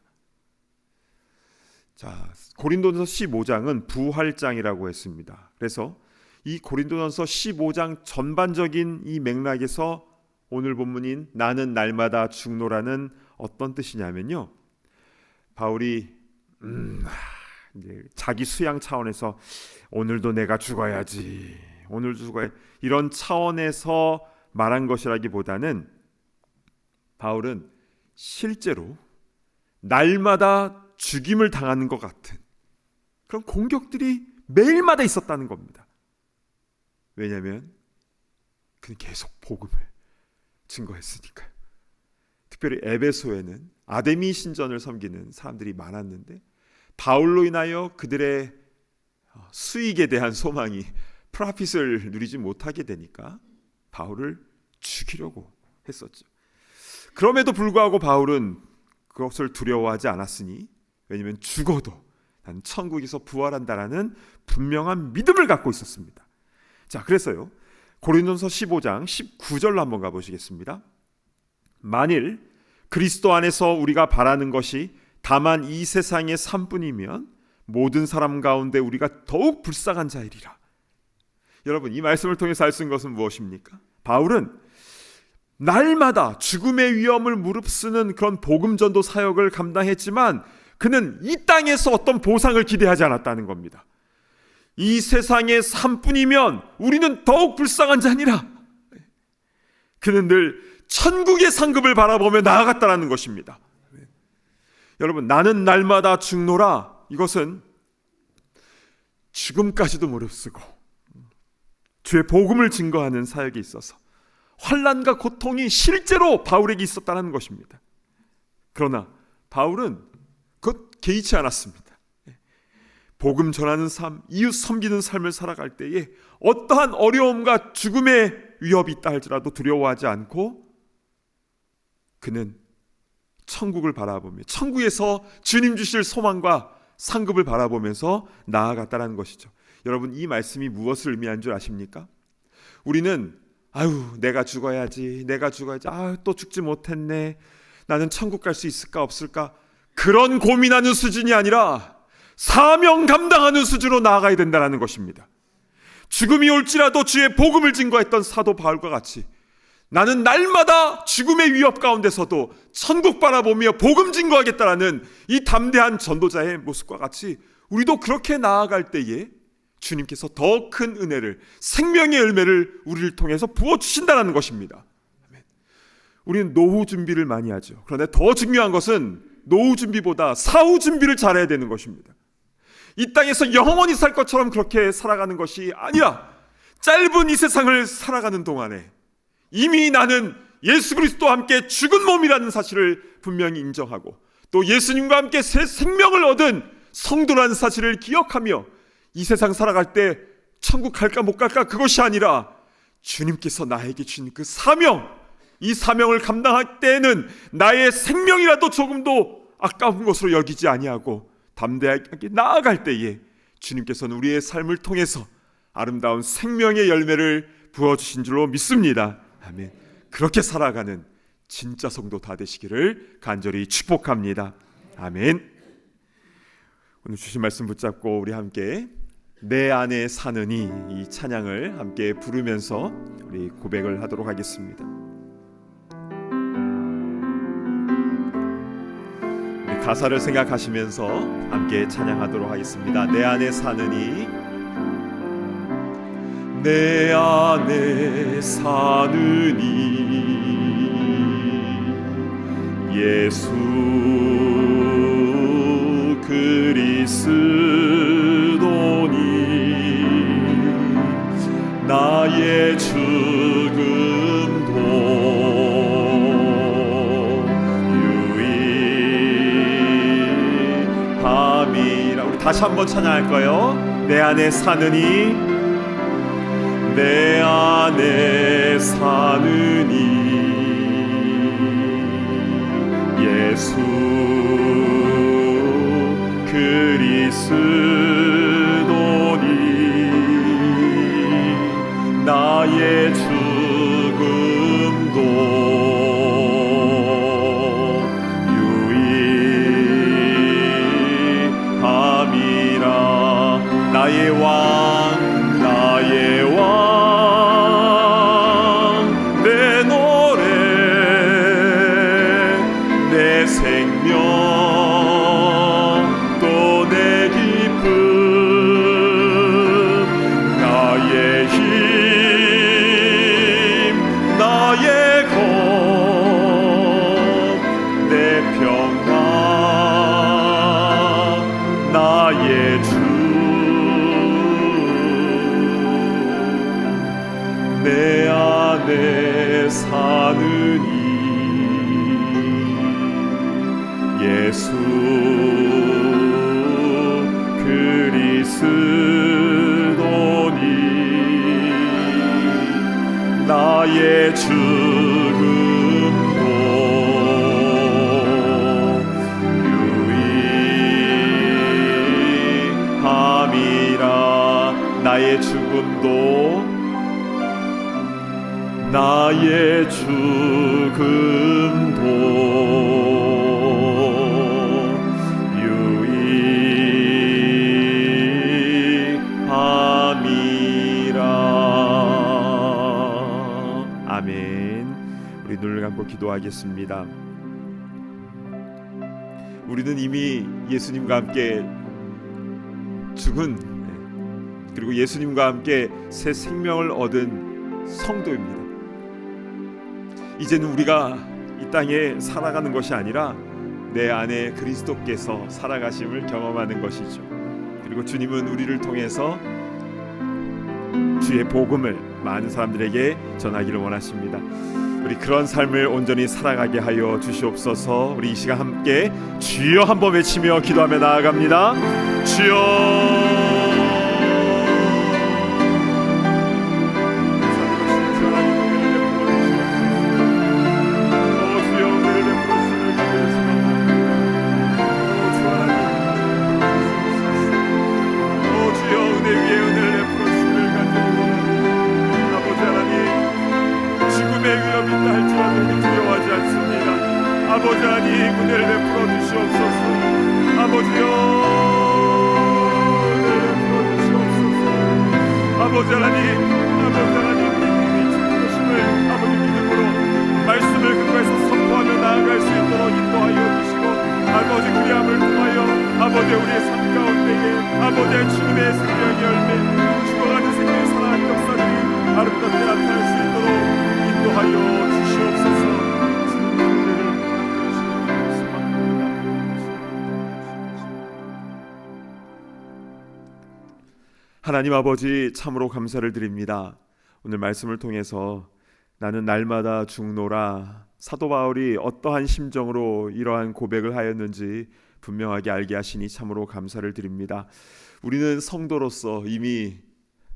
C: 자, 고린도전서 15장은 부활장이라고 했습니다. 그래서 이 고린도전서 15장 전반적인 이 맥락에서 오늘 본문인 나는 날마다 죽노라는 어떤 뜻이냐면요, 바울이 이제 자기 수양 차원에서 오늘도 내가 죽어야지, 오늘 죽어야, 이런 차원에서 말한 것이라기보다는 바울은 실제로 날마다 죽임을 당하는 것 같은 그런 공격들이 매일마다 있었다는 겁니다. 왜냐하면 그는 계속 복음을 증거했으니까요. 특별히 에베소에는 아데미 신전을 섬기는 사람들이 많았는데 바울로 인하여 그들의 수익에 대한 소망이 프라핏을 누리지 못하게 되니까 바울을 죽이려고 했었죠. 그럼에도 불구하고 바울은 그것을 두려워하지 않았으니, 왜냐하면 죽어도 난 천국에서 부활한다라는 분명한 믿음을 갖고 있었습니다. 자, 그래서요, 고린도서 15장 19절로 한번 가보시겠습니다. 만일 그리스도 안에서 우리가 바라는 것이 다만 이 세상의 삶뿐이면 모든 사람 가운데 우리가 더욱 불쌍한 자이리라. 여러분, 이 말씀을 통해서 알 수 있는 것은 무엇입니까? 바울은 날마다 죽음의 위험을 무릅쓰는 그런 복음 전도 사역을 감당했지만 그는 이 땅에서 어떤 보상을 기대하지 않았다는 겁니다. 이 세상의 삶뿐이면 우리는 더욱 불쌍한 자니라. 그는 늘 천국의 상급을 바라보며 나아갔다는 것입니다. 여러분, 나는 날마다 죽노라, 이것은 죽음까지도 무릅쓰고 주의 복음을 증거하는 사역에 있어서 환난과 고통이 실제로 바울에게 있었다는 것입니다. 그러나 바울은 그것 개의치 않았습니다. 복음 전하는 삶, 이웃 섬기는 삶을 살아갈 때에 어떠한 어려움과 죽음의 위협이 있다 할지라도 두려워하지 않고 그는 천국을 바라보며 천국에서 주님 주실 소망과 상급을 바라보면서 나아갔다는 것이죠. 여러분, 이 말씀이 무엇을 의미하는 줄 아십니까? 우리는 내가 죽어야지, 또 죽지 못했네, 나는 천국 갈 수 있을까 없을까, 그런 고민하는 수준이 아니라 사명 감당하는 수준으로 나아가야 된다는 것입니다. 죽음이 올지라도 주의 복음을 증거했던 사도 바울과 같이 나는 날마다 죽음의 위협 가운데서도 천국 바라보며 복음 증거하겠다라는 이 담대한 전도자의 모습과 같이 우리도 그렇게 나아갈 때에 주님께서 더 큰 은혜를, 생명의 열매를 우리를 통해서 부어주신다는 것입니다. 우리는 노후 준비를 많이 하죠. 그런데 더 중요한 것은 노후 준비보다 사후 준비를 잘해야 되는 것입니다. 이 땅에서 영원히 살 것처럼 그렇게 살아가는 것이 아니라 짧은 이 세상을 살아가는 동안에 이미 나는 예수 그리스도와 함께 죽은 몸이라는 사실을 분명히 인정하고 또 예수님과 함께 새 생명을 얻은 성도라는 사실을 기억하며 이 세상 살아갈 때 천국 갈까 못 갈까 그것이 아니라 주님께서 나에게 주신 그 사명, 이 사명을 감당할 때에는 나의 생명이라도 조금도 아까운 것으로 여기지 아니하고 담대하게 나아갈 때에 주님께서는 우리의 삶을 통해서 아름다운 생명의 열매를 부어주신 줄로 믿습니다. 아멘. 그렇게 살아가는 진짜 성도 다 되시기를 간절히 축복합니다. 아멘. 오늘 주신 말씀 붙잡고 우리 함께 내 안에 사느니 이 찬양을 함께 부르면서 우리 고백을 하도록 하겠습니다. 우리 가사를 생각하시면서 함께 찬양하도록 하겠습니다. 내 안에 사느니, 내 안에 사느니 예수 그리스도니 나의 죽음도 유익함이라. 우리 다시 한번 찬양할까요? 내 안에 사느니, 내 안에 사느니 예수 그리스도니 나의 죽음도 유익함이라. 나의 왕, 나의 왕, 내 노래, 내 생명, 또 내 기쁨, 나의 힘, 나의 겁, 내 평화, 나의 주, 내 안에 사느니 예수 그리스도니 나의 죽음도 유익함이라. 나의 죽음도 나의 죽음도 유익함이라. 아멘. 우리 눈을 감고 기도하겠습니다. 우리는 이미 예수님과 함께 죽은, 그리고 예수님과 함께 새 생명을 얻은 성도입니다. 이제는 우리가 이 땅에 살아가는 것이 아니라 내 안에 그리스도께서 살아가심을 경험하는 것이죠. 그리고 주님은 우리를 통해서 주의 복음을 많은 사람들에게 전하기를 원하십니다. 우리 그런 삶을 온전히 살아가게 하여 주시옵소서. 우리 이 시간 함께 주여 한번 외치며 기도하며 나아갑니다. 주여. 아버지 하나님 은혜를 베풀어 주시옵소서. 아버지여 은혜를 베풀어 주시옵소서. 아버지 하나님 우리 주님 것임을 아버지 믿음으로 말씀을 근거해서 선포하며 나아갈 수 있도록 인도하여 주시고, 아버지 그리함을 통하여 아버지 우리의 삶 가운데에 아버지의 주님의 생명의 열매, 죽어가는 생명의 살아가는 역사들이 아름답게 나타날 수 있도록 인도하여 주시옵소서. 하나님 아버지, 참으로 감사를 드립니다. 오늘 말씀을 통해서 나는 날마다 죽노라, 사도 바울이 어떠한 심정으로 이러한 고백을 하였는지 분명하게 알게 하시니 참으로 감사를 드립니다. 우리는 성도로서 이미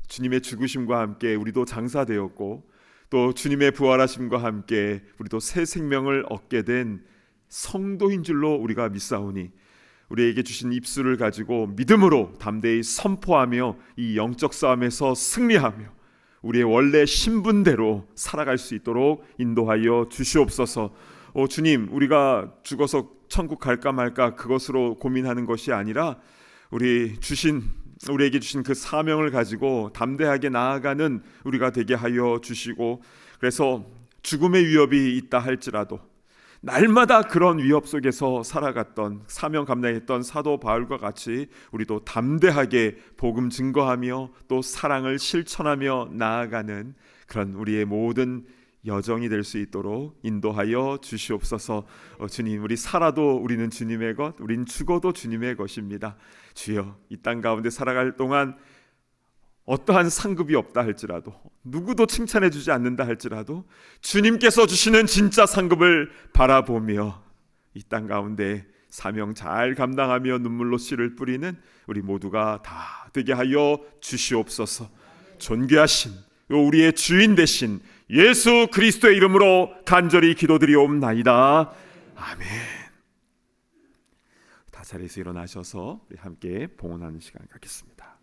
C: 주님의 죽으심과 함께 우리도 장사되었고, 또 주님의 부활하심과 함께 우리도 새 생명을 얻게 된 성도인 줄로 우리가 믿사오니, 우리에게 주신 입술을 가지고 믿음으로 담대히 선포하며 이 영적 싸움에서 승리하며 우리의 원래 신분대로 살아갈 수 있도록 인도하여 주시옵소서. 주님, 우리가 죽어서 천국 갈까 말까 그것으로 고민하는 것이 아니라 우리에게 주신 그 사명을 가지고 담대하게 나아가는 우리가 되게 하여 주시고, 그래서 죽음의 위협이 있다 할지라도 날마다 그런 위협 속에서 살아갔던, 사명 감당했던 사도 바울과 같이 우리도 담대하게 복음 증거하며 또 사랑을 실천하며 나아가는 그런 우리의 모든 여정이 될 수 있도록 인도하여 주시옵소서. 주님, 우리 살아도 우리는 주님의 것, 우린 죽어도 주님의 것입니다. 주여, 이 땅 가운데 살아갈 동안 어떠한 상급이 없다 할지라도, 누구도 칭찬해 주지 않는다 할지라도 주님께서 주시는 진짜 상급을 바라보며 이 땅 가운데 사명 잘 감당하며 눈물로 씨를 뿌리는 우리 모두가 다 되게 하여 주시옵소서. 존귀하신 우리의 주인 되신 예수 그리스도의 이름으로 간절히 기도드리옵나이다. 아멘. 다 자리에서 일어나셔서 우리 함께 봉헌하는 시간 갖겠습니다.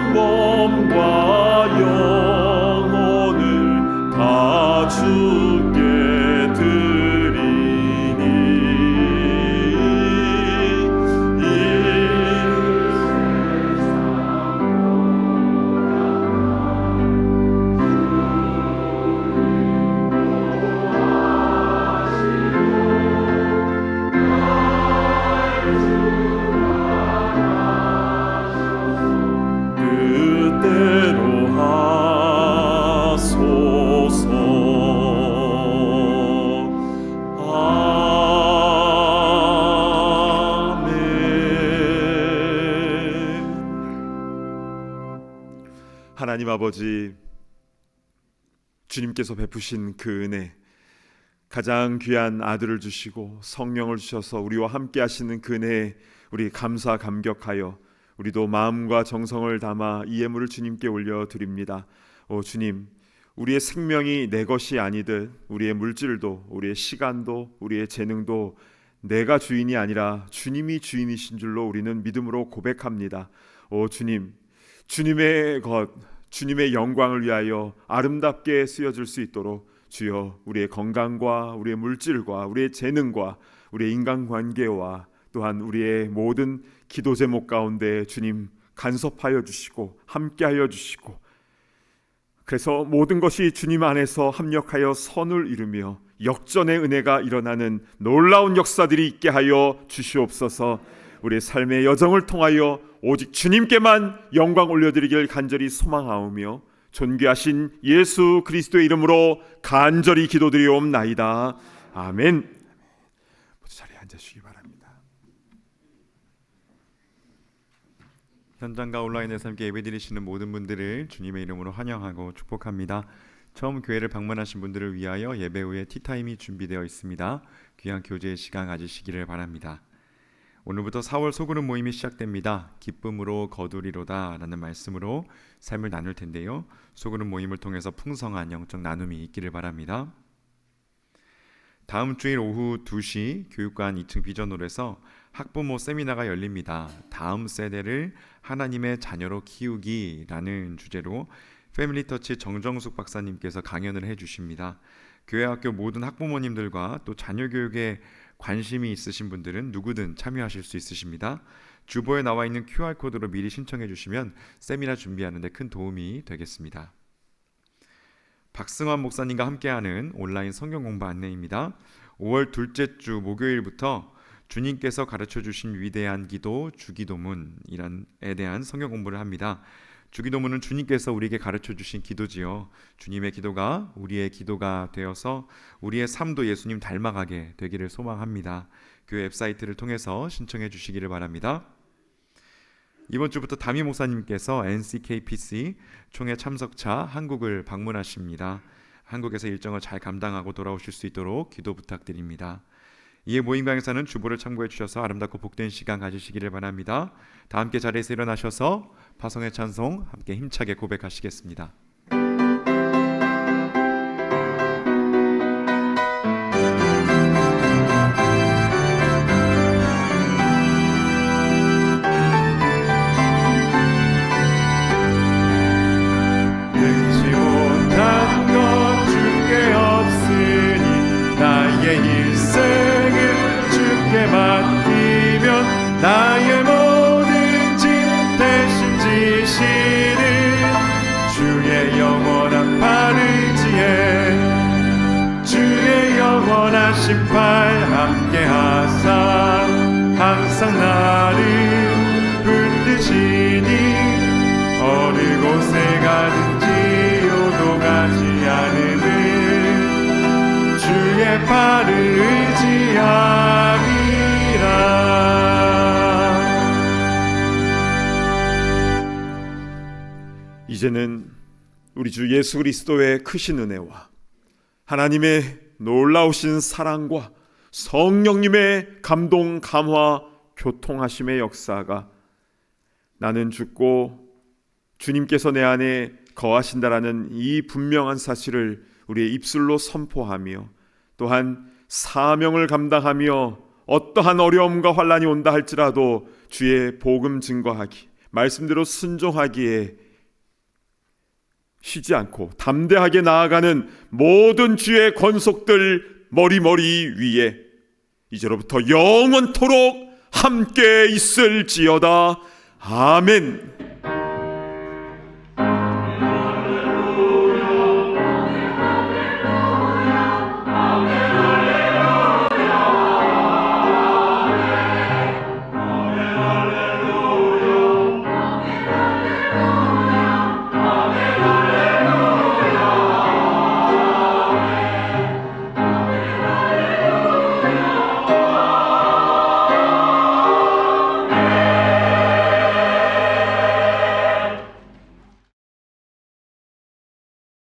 C: 온몸과 하나님 아버지, 주님께서 베푸신 그 은혜, 가장 귀한 아들을 주시고 성령을 주셔서 우리와 함께 하시는 그 은혜에 우리 감사 감격하여 우리도 마음과 정성을 담아 이 예물을 주님께 올려드립니다. 오 주님, 우리의 생명이 내 것이 아니듯 우리의 물질도, 우리의 시간도, 우리의 재능도 내가 주인이 아니라 주님이 주인이신 줄로 우리는 믿음으로 고백합니다. 오 주님, 주님의 것, 주님의 영광을 위하여 아름답게 쓰여질 수 있도록 주여 우리의 건강과 우리의 물질과 우리의 재능과 우리의 인간관계와 또한 우리의 모든 기도 제목 가운데 주님 간섭하여 주시고 함께하여 주시고, 그래서 모든 것이 주님 안에서 합력하여 선을 이루며 역전의 은혜가 일어나는 놀라운 역사들이 있게 하여 주시옵소서. 우리의 삶의 여정을 통하여 오직 주님께만 영광 올려드리길 간절히 소망하오며 존귀하신 예수 그리스도의 이름으로 간절히 기도드리옵나이다. 아멘. 모두 자리에 앉으시기 바랍니다.
A: 현장과 온라인에서 함께 예배드리시는 모든 분들을 주님의 이름으로 환영하고 축복합니다. 처음 교회를 방문하신 분들을 위하여 예배 후에 티타임이 준비되어 있습니다. 귀한 교제의 시간 가지시기를 바랍니다. 오늘부터 4월 소그룹 모임이 시작됩니다. 기쁨으로 거두리로다 라는 말씀으로 삶을 나눌 텐데요, 소그룹 모임을 통해서 풍성한 영적 나눔이 있기를 바랍니다. 다음 주일 오후 2시 교육관 2층 비전홀에서 학부모 세미나가 열립니다. 다음 세대를 하나님의 자녀로 키우기라는 주제로 패밀리터치 정정숙 박사님께서 강연을 해주십니다. 교회 학교 모든 학부모님들과 또 자녀 교육에 관심이 있으신 분들은 누구든 참여하실 수 있으십니다. 주보에 나와 있는 QR코드로 미리 신청해 주시면 세미나 준비하는 데 큰 도움이 되겠습니다. 박승환 목사님과 함께하는 온라인 성경 공부 안내입니다. 5월 둘째 주 목요일부터 주님께서 가르쳐 주신 위대한 기도 주기도문에 대한 성경 공부를 합니다. 주기도문은 주님께서 우리에게 가르쳐 주신 기도지요. 주님의 기도가 우리의 기도가 되어서 우리의 삶도 예수님 닮아가게 되기를 소망합니다. 교회 웹사이트를 통해서 신청해 주시기를 바랍니다. 이번 주부터 담임 목사님께서 NCKPC 총회 참석차 한국을 방문하십니다. 한국에서 일정을 잘 감당하고 돌아오실 수 있도록 기도 부탁드립니다. 이에 모임 강의사는 주보를 참고해 주셔서 아름답고 복된 시간 가지시기를 바랍니다. 다 함께 자리에서 일어나셔서 파송의 찬송 함께 힘차게 고백하시겠습니다.
C: 능치 못한 것 주께 없으니 나의 일생을 주께 맡기면 나의 모든 짐 대신 지시는 주의 영원한 팔 의지에 주의 영원한 심판 함께 하사 항상 나를 붙드시니 어느 곳에 가든지 요동하지 않음은 주의 팔을 의지함이라. 이제는 우리 주 예수 그리스도의 크신 은혜와 하나님의 놀라우신 사랑과 성령님의 감동, 감화, 교통하심의 역사가 나는 죽고 주님께서 내 안에 거하신다라는 이 분명한 사실을 우리의 입술로 선포하며 또한 사명을 감당하며 어떠한 어려움과 환난이 온다 할지라도 주의 복음 증거하기, 말씀대로 순종하기에 쉬지 않고 담대하게 나아가는 모든 주의 권속들 머리머리 위에 이제로부터 영원토록 함께 있을지어다. 아멘.